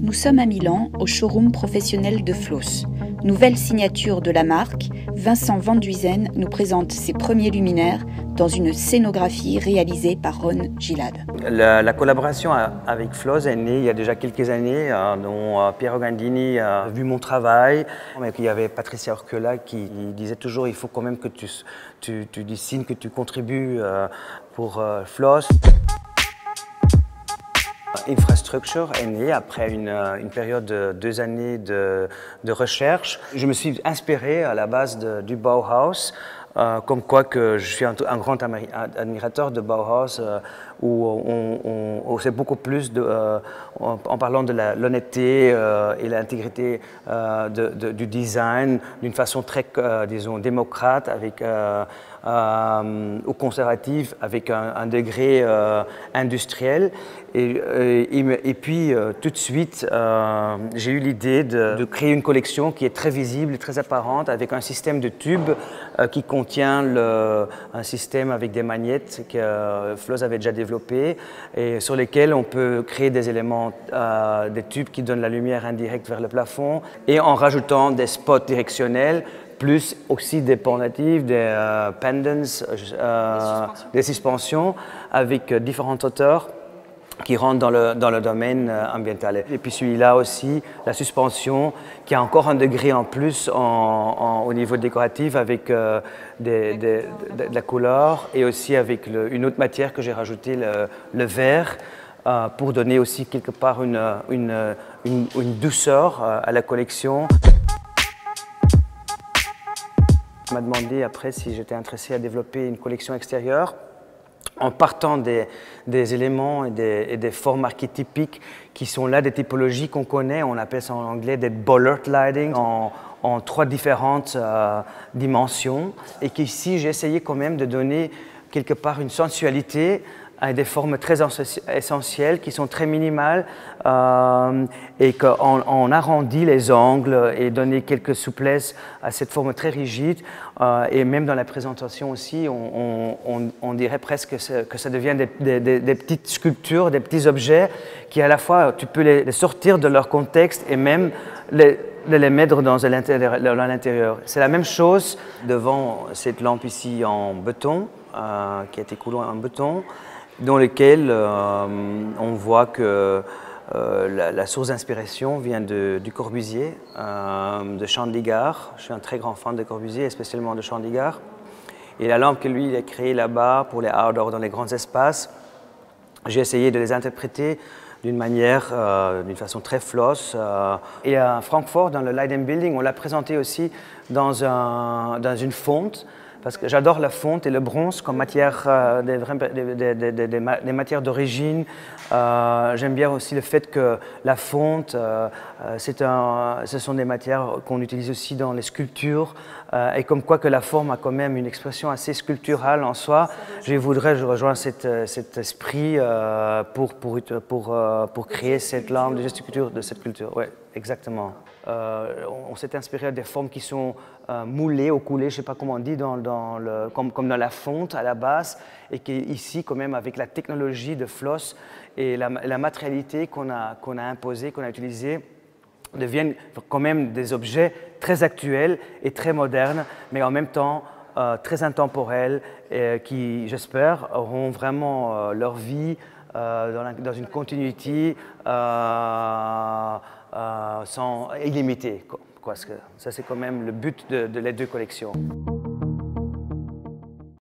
Nous sommes à Milan, au showroom professionnel de Floss. Nouvelle signature de la marque, Vincent Van Duysen nous présente ses premiers luminaires dans une scénographie réalisée par Ron Gilad. La collaboration avec Floss est née il y a déjà quelques années, dont Piero Gandini a vu mon travail. Mais il y avait Patricia Orquela qui disait toujours il faut quand même que tu dessines, que tu contribues pour Floss. Infrastructure est née après une période de 2 années de recherche. Je me suis inspiré à la base du Bauhaus, comme quoi que je suis un grand admirateur de Bauhaus, où c'est beaucoup plus, en parlant de l'honnêteté et l'intégrité du design, d'une façon très, disons, démocrate, ou conservative, avec un degré industriel. Et puis, tout de suite, j'ai eu l'idée de créer une collection qui est très visible, très apparente, avec un système de tubes qui contient un système avec des magnettes que Floss avait déjà développé et sur lesquels on peut créer des éléments, des tubes qui donnent la lumière indirecte vers le plafond et en rajoutant des spots directionnels, plus aussi des pendatives, des pendants, des suspensions avec différentes hauteurs qui rentrent dans le domaine ambiental. Et puis celui-là aussi, la suspension, qui a encore un degré en plus au niveau décoratif avec de la couleur et aussi avec une autre matière que j'ai rajouté, le vert, pour donner aussi quelque part une douceur à la collection. On m'a demandé après si j'étais intéressé à développer une collection extérieure en partant des éléments et des formes archétypiques qui sont là, des typologies qu'on connaît, on appelle ça en anglais des bollard lighting, en 3 différentes dimensions. Et qu'ici, j'ai essayé quand même de donner quelque part une sensualité à des formes très essentielles qui sont très minimales et qu'on arrondit les angles et donner quelques souplesses à cette forme très rigide et même dans la présentation aussi on dirait presque que ça devient des petites sculptures, des petits objets qui à la fois tu peux les sortir de leur contexte et même les mettre dans l'intérieur. C'est la même chose devant cette lampe ici en béton qui a été coulée en béton, dans lequel on voit que la source d'inspiration vient du Corbusier, de Chandigarh. Je suis un très grand fan de Corbusier, spécialement de Chandigarh. Et la lampe que lui il a créée là-bas pour les outdoors dans les grands espaces, j'ai essayé de les interpréter d'une façon très Floss. Et à Francfort, dans le Light & Building, on l'a présenté aussi dans une fonte, parce que j'adore la fonte et le bronze comme matière, des matières d'origine. J'aime bien aussi le fait que la fonte, ce sont des matières qu'on utilise aussi dans les sculptures, et comme quoi que la forme a quand même une expression assez sculpturale en soi. Je rejoins cet esprit pour créer cette lampe de gesticulature de cette culture. Ouais, exactement. On s'est inspiré des formes qui sont moulées ou coulées, je ne sais pas comment on dit, comme dans la fonte à la base, et qui ici, quand même, avec la technologie de Floss et la matérialité qu'on a imposée, qu'on a utilisée, deviennent quand même des objets très actuels et très modernes, mais en même temps très intemporels, et qui, j'espère, auront vraiment leur vie dans une continuité illimitée. Ça, c'est quand même le but de les 2 collections.